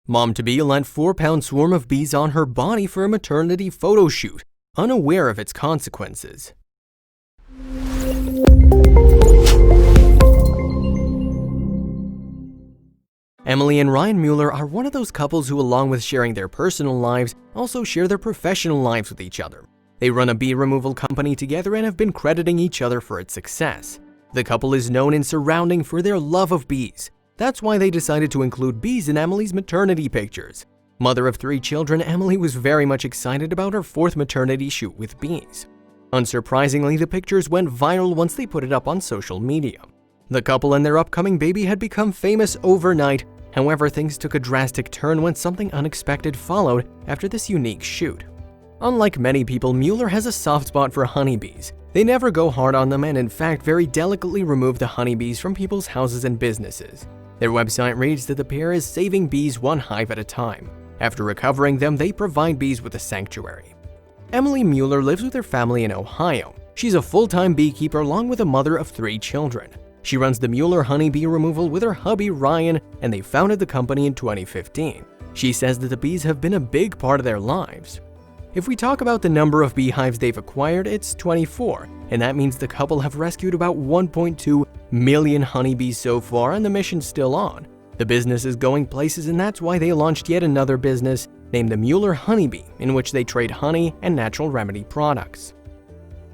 Mom-to-be let 4-pound swarm of bees on her body for a maternity photo shoot, unaware of its consequences. Emily and Ryan Mueller are one of those couples who, along with sharing their personal lives, also share their professional lives with each other. They run a bee removal company together and have been crediting each other for its success. The couple is known and surrounding for their love of bees. That's why they decided to include bees in Emily's maternity pictures. Mother of 3 children, Emily was very much excited about her 4th maternity shoot with bees. Unsurprisingly, the pictures went viral once they put it up on social media. The couple and their upcoming baby had become famous overnight. However, things took a drastic turn when something unexpected followed after this unique shoot. Unlike many people, Mueller has a soft spot for honeybees. They never go hard on them and in fact very delicately remove the honeybees from people's houses and businesses. Their website reads that the pair is saving bees one hive at a time. After recovering them, they provide bees with a sanctuary. Emily Mueller lives with her family in Ohio. She's a full-time beekeeper along with a mother of 3 children. She runs the Mueller honeybee removal with her hubby Ryan, and they founded the company in 2015. She says that the bees have been a big part of their lives. If we talk about the number of beehives they've acquired, it's 24, and that means the couple have rescued about 1.2 million honeybees so far, and the mission's still on. The business is going places, and that's why they launched yet another business named the Mueller Honeybee, in which they trade honey and natural remedy products.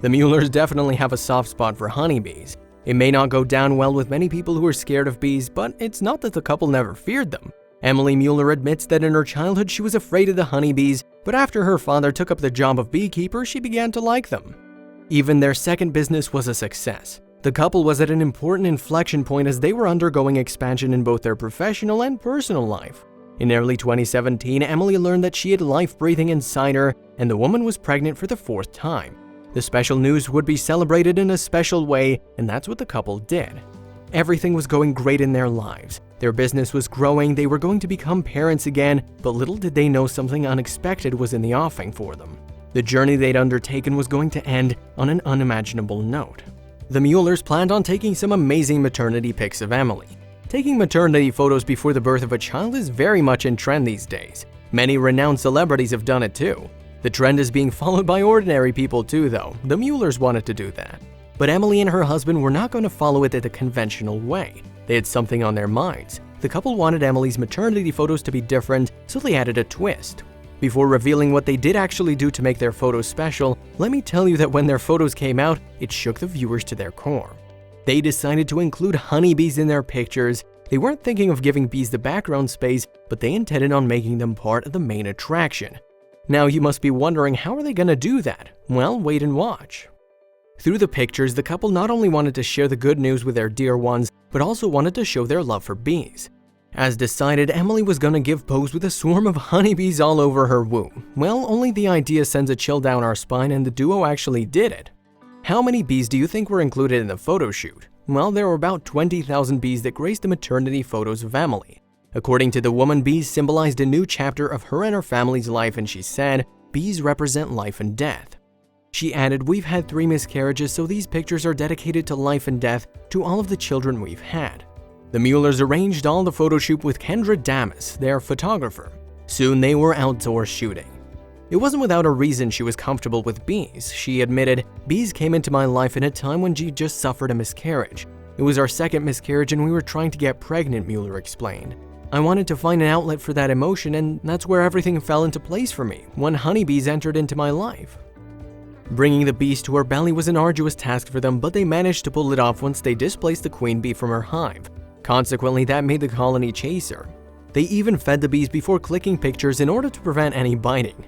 The Muellers definitely have a soft spot for honeybees. It may not go down well with many people who are scared of bees, but it's not that the couple never feared them. Emily Mueller admits that in her childhood she was afraid of the honeybees, but after her father took up the job of beekeeper, she began to like them. Even their second business was a success. The couple was at an important inflection point as they were undergoing expansion in both their professional and personal life. In early 2017, Emily learned that she had life breathing inside her, and the woman was pregnant for the 4th time. The special news would be celebrated in a special way, and that's what the couple did. Everything was going great in their lives. Their business was growing, they were going to become parents again, but little did they know something unexpected was in the offing for them. The journey they'd undertaken was going to end on an unimaginable note. The Muellers planned on taking some amazing maternity pics of Emily. Taking maternity photos before the birth of a child is very much in trend these days. Many renowned celebrities have done it too. The trend is being followed by ordinary people too, though. The Muellers wanted to do that. But Emily and her husband were not going to follow it the conventional way. They had something on their minds. The couple wanted Emily's maternity photos to be different, so they added a twist. Before revealing what they did actually do to make their photos special, let me tell you that when their photos came out, it shook the viewers to their core. They decided to include honeybees in their pictures. They weren't thinking of giving bees the background space, but they intended on making them part of the main attraction. Now you must be wondering, how are they going to do that? Well, wait and watch. Through the pictures, the couple not only wanted to share the good news with their dear ones, but also wanted to show their love for bees. As decided, Emily was going to give pose with a swarm of honeybees all over her womb. Well, only the idea sends a chill down our spine, and the duo actually did it. How many bees do you think were included in the photo shoot? Well, there were about 20,000 bees that graced the maternity photos of Emily. According to the woman, bees symbolized a new chapter of her and her family's life, and she said, "Bees represent life and death." She added, "We've had 3 miscarriages, so these pictures are dedicated to life and death to all of the children we've had." The Muellers arranged all the photo shoot with Kendra Damas, their photographer. Soon they were outdoors shooting. It wasn't without a reason she was comfortable with bees. She admitted, "Bees came into my life in a time when she just suffered a miscarriage. It was our 2nd miscarriage and we were trying to get pregnant," Mueller explained. "I wanted to find an outlet for that emotion, and that's where everything fell into place for me, when honeybees entered into my life." Bringing the bees to her belly was an arduous task for them, but they managed to pull it off once they displaced the queen bee from her hive. Consequently, that made the colony chase her. They even fed the bees before clicking pictures in order to prevent any biting.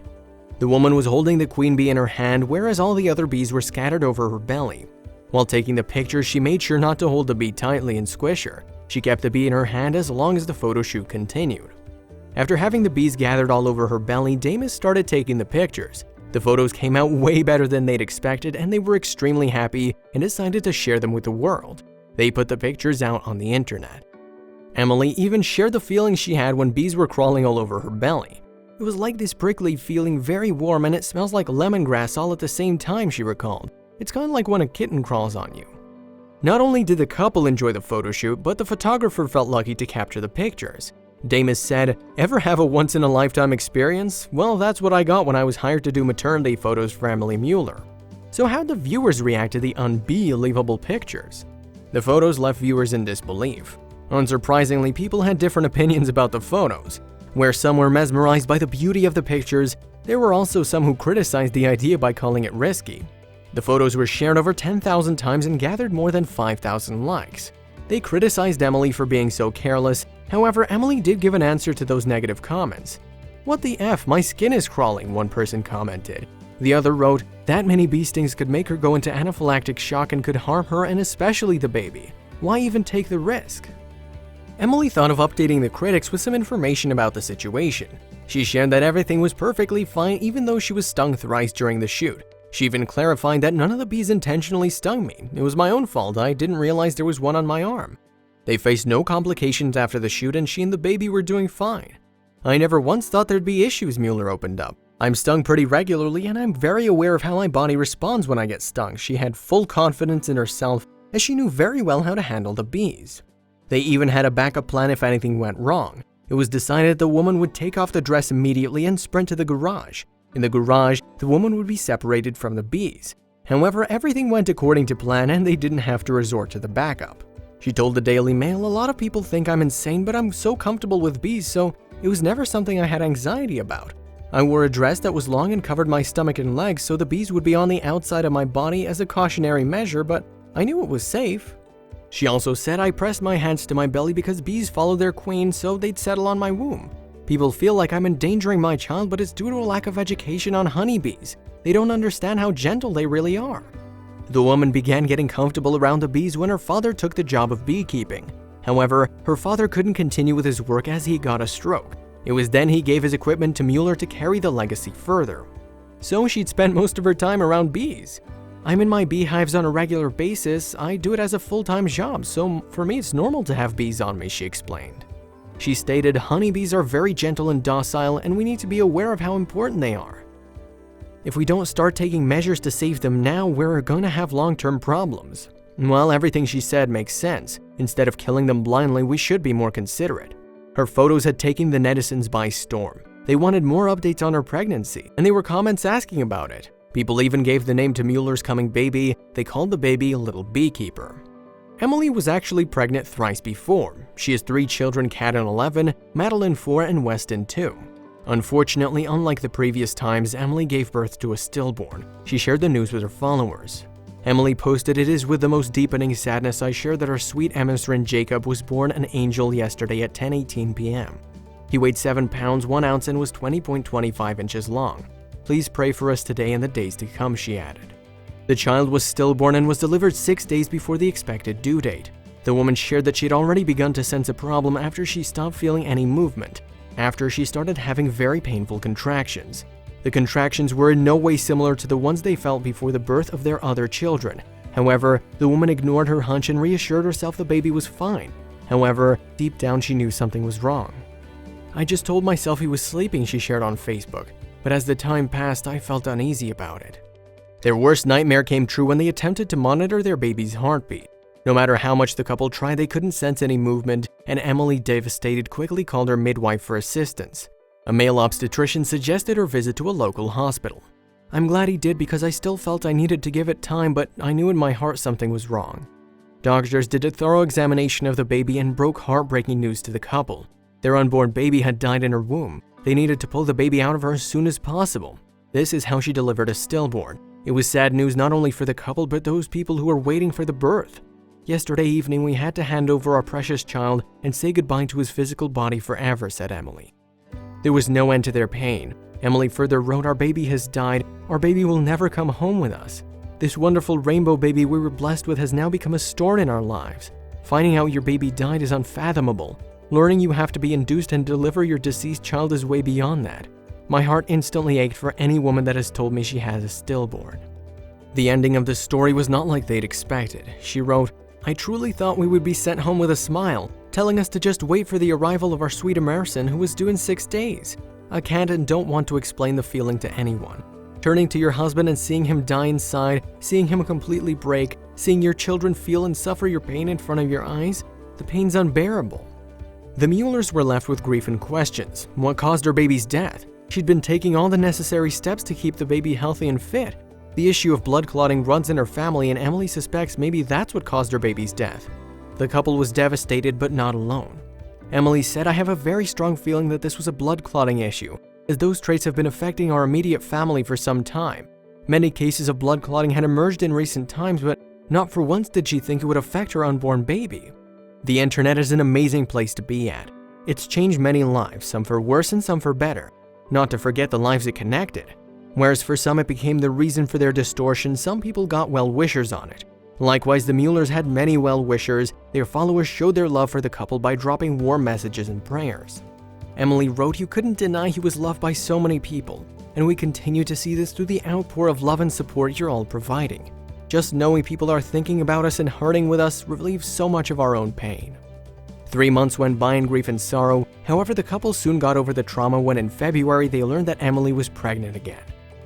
The woman was holding the queen bee in her hand, whereas all the other bees were scattered over her belly. While taking the pictures, she made sure not to hold the bee tightly and squish her. She kept the bee in her hand as long as the photo shoot continued. After having the bees gathered all over her belly, Damas started taking the pictures. The photos came out way better than they'd expected, and they were extremely happy and decided to share them with the world. They put the pictures out on the internet. Emily even shared the feeling she had when bees were crawling all over her belly. "It was like this prickly feeling, very warm, and it smells like lemongrass all at the same time," she recalled. "It's kind of like when a kitten crawls on you." Not only did the couple enjoy the photo shoot, but the photographer felt lucky to capture the pictures. Damus said, "Ever have a once-in-a-lifetime experience? Well, that's what I got when I was hired to do maternity photos for Emily Mueller." So how'd the viewers react to the unbelievable pictures? The photos left viewers in disbelief. Unsurprisingly, people had different opinions about the photos. Where some were mesmerized by the beauty of the pictures, there were also some who criticized the idea by calling it risky. The photos were shared over 10,000 times and gathered more than 5,000 likes. They criticized Emily for being so careless. However, Emily did give an answer to those negative comments. "What the F, my skin is crawling," one person commented. The other wrote, "That many bee stings could make her go into anaphylactic shock and could harm her and especially the baby. Why even take the risk?" Emily thought of updating the critics with some information about the situation. She shared that everything was perfectly fine even though she was stung thrice during the shoot. She even clarified that none of the bees intentionally stung me. It was my own fault. I didn't realize there was one on my arm. They faced no complications after the shoot and she and the baby were doing fine. "I never once thought there'd be issues," Mueller opened up. "I'm stung pretty regularly and I'm very aware of how my body responds when I get stung." She had full confidence in herself as she knew very well how to handle the bees. They even had a backup plan if anything went wrong. It was decided the woman would take off the dress immediately and sprint to the garage. In the garage, the woman would be separated from the bees. However, everything went according to plan and they didn't have to resort to the backup. She told the Daily Mail, "A lot of people think I'm insane, but I'm so comfortable with bees, so it was never something I had anxiety about. I wore a dress that was long and covered my stomach and legs so the bees would be on the outside of my body as a cautionary measure, but I knew it was safe." She also said, "I pressed my hands to my belly because bees follow their queen so they'd settle on my womb. People feel like I'm endangering my child, but it's due to a lack of education on honeybees. They don't understand how gentle they really are." The woman began getting comfortable around the bees when her father took the job of beekeeping. However, her father couldn't continue with his work as he got a stroke. It was then he gave his equipment to Mueller to carry the legacy further. So she'd spent most of her time around bees. "I'm in my beehives on a regular basis. I do it as a full-time job, so for me it's normal to have bees on me," she explained. She stated, "Honeybees are very gentle and docile, and we need to be aware of how important they are. If we don't start taking measures to save them now, we're going to have long-term problems." Well, everything she said makes sense. Instead of killing them blindly, we should be more considerate. Her photos had taken the netizens by storm. They wanted more updates on her pregnancy, and there were comments asking about it. People even gave the name to Mueller's coming baby. They called the baby Little Beekeeper. Emily was actually pregnant thrice before. She has 3 children, Caden 11, Madeline 4, and Weston 2. Unfortunately, unlike the previous times, Emily gave birth to a stillborn. She shared the news with her followers. Emily posted, "It is with the most deepening sadness I share that our sweet emissary Jacob was born an angel yesterday at 10:18 p.m. He weighed 7 pounds 1 ounce and was 20.25 inches long. Please pray for us today and the days to come," she added. The child was stillborn and was delivered 6 days before the expected due date. The woman shared that she had already begun to sense a problem after she stopped feeling any movement, after she started having very painful contractions. The contractions were in no way similar to the ones they felt before the birth of their other children. However, the woman ignored her hunch and reassured herself the baby was fine. However, deep down she knew something was wrong. "I just told myself he was sleeping," she shared on Facebook. "But as the time passed, I felt uneasy about it." Their worst nightmare came true when they attempted to monitor their baby's heartbeat. No matter how much the couple tried, they couldn't sense any movement, and Emily, devastated, quickly called her midwife for assistance. A male obstetrician suggested her visit to a local hospital. "I'm glad he did because I still felt I needed to give it time, but I knew in my heart something was wrong." Doctors did a thorough examination of the baby and broke heartbreaking news to the couple. Their unborn baby had died in her womb. They needed to pull the baby out of her as soon as possible. This is how she delivered a stillborn. It was sad news not only for the couple but those people who were waiting for the birth. "Yesterday evening we had to hand over our precious child and say goodbye to his physical body forever," said Emily. There was no end to their pain. Emily further wrote, "Our baby has died. Our baby will never come home with us. This wonderful rainbow baby we were blessed with has now become a storm in our lives. Finding out your baby died is unfathomable. Learning you have to be induced and deliver your deceased child is way beyond that. My heart instantly ached for any woman that has told me she has a stillborn." The ending of the story was not like they'd expected. She wrote, "I truly thought we would be sent home with a smile, telling us to just wait for the arrival of our sweet Emerson who was due in 6 days. I can't and don't want to explain the feeling to anyone. Turning to your husband and seeing him die inside, seeing him completely break, seeing your children feel and suffer your pain in front of your eyes, the pain's unbearable." The Muellers were left with grief and questions. What caused her baby's death? She'd been taking all the necessary steps to keep the baby healthy and fit. The issue of blood clotting runs in her family, and Emily suspects maybe that's what caused her baby's death. The couple was devastated but not alone. Emily said, "I have a very strong feeling that this was a blood clotting issue, as those traits have been affecting our immediate family for some time. Many cases of blood clotting had emerged in recent times, but not for once did she think it would affect her unborn baby." The internet is an amazing place to be at. It's changed many lives, some for worse and some for better, not to forget the lives it connected. Whereas for some it became the reason for their distortion, some people got well-wishers on it. Likewise, the Muellers had many well-wishers. Their followers showed their love for the couple by dropping warm messages and prayers. Emily wrote, "You couldn't deny he was loved by so many people, and we continue to see this through the outpour of love and support you're all providing. Just knowing people are thinking about us and hurting with us relieves so much of our own pain." 3 months went by in grief and sorrow. However, the couple soon got over the trauma when in February they learned that Emily was pregnant again.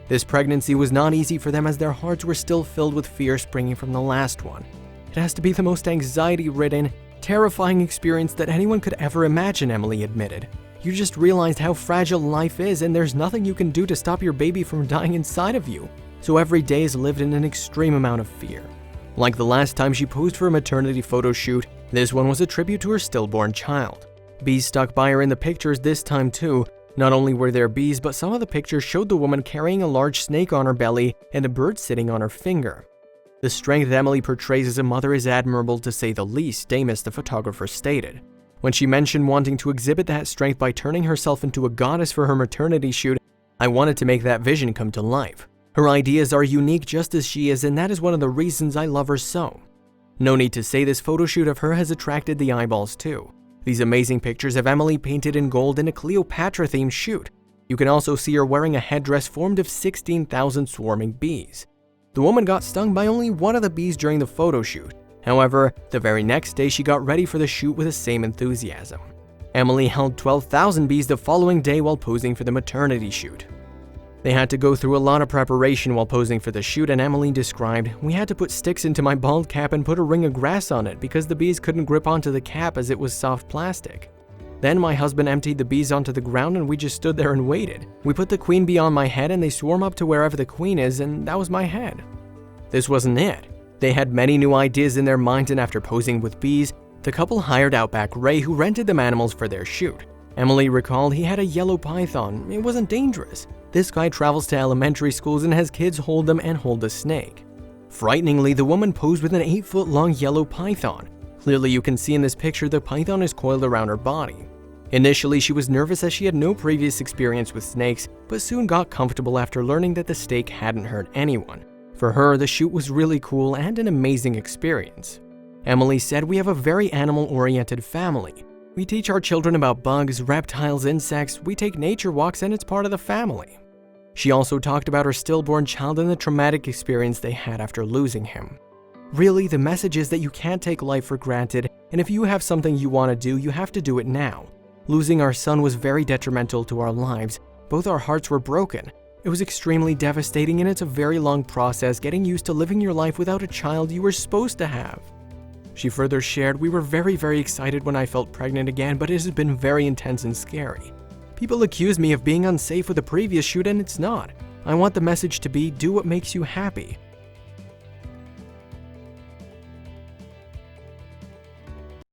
This pregnancy was not easy for them, as their hearts were still filled with fear springing from the last one. It has to be the most anxiety-ridden, terrifying experience that anyone could ever imagine, Emily admitted. "You just realized how fragile life is, and there's nothing you can do to stop your baby from dying inside of you. So every day is lived in an extreme amount of fear." Like the last time she posed for a maternity photo shoot, this one was a tribute to her stillborn child. Bees stuck by her in the pictures this time too. Not only were there bees, but some of the pictures showed the woman carrying a large snake on her belly and a bird sitting on her finger. The strength Emily portrays as a mother is admirable, to say the least, Damus, the photographer, stated. When she mentioned wanting to exhibit that strength by turning herself into a goddess for her maternity shoot, "I wanted to make that vision come to life. Her ideas are unique just as she is, and that is one of the reasons I love her so." No need to say this photo shoot of her has attracted the eyeballs too. These amazing pictures of Emily painted in gold in a Cleopatra-themed shoot. You can also see her wearing a headdress formed of 16,000 swarming bees. The woman got stung by only one of the bees during the photo shoot. However, the very next day she got ready for the shoot with the same enthusiasm. Emily held 12,000 bees the following day while posing for the maternity shoot. They had to go through a lot of preparation while posing for the shoot, and Emily described, "We had to put sticks into my bald cap and put a ring of grass on it because the bees couldn't grip onto the cap as it was soft plastic. Then my husband emptied the bees onto the ground and we just stood there and waited. We put the queen bee on my head and they swarm up to wherever the queen is, and that was my head." This wasn't it. They had many new ideas in their minds, and after posing with bees, the couple hired Outback Ray, who rented them animals for their shoot. Emily recalled he had a yellow python. It wasn't dangerous. This guy travels to elementary schools and has kids hold them and hold a snake. Frighteningly, the woman posed with an 8-foot-long yellow python. Clearly, you can see in this picture the python is coiled around her body. Initially, she was nervous as she had no previous experience with snakes, but soon got comfortable after learning that the snake hadn't hurt anyone. For her, the shoot was really cool and an amazing experience. Emily said, "We have a very animal-oriented family. We teach our children about bugs, reptiles, insects. We take nature walks, and it's part of the family." She also talked about her stillborn child and the traumatic experience they had after losing him. "Really, the message is that you can't take life for granted, and if you have something you want to do, you have to do it now. Losing our son was very detrimental to our lives. Both our hearts were broken. It was extremely devastating, and it's a very long process getting used to living your life without a child you were supposed to have." She further shared, "We were very excited when I felt pregnant again, but it has been very intense and scary. People accuse me of being unsafe with the previous shoot, and it's not. I want the message to be, do what makes you happy.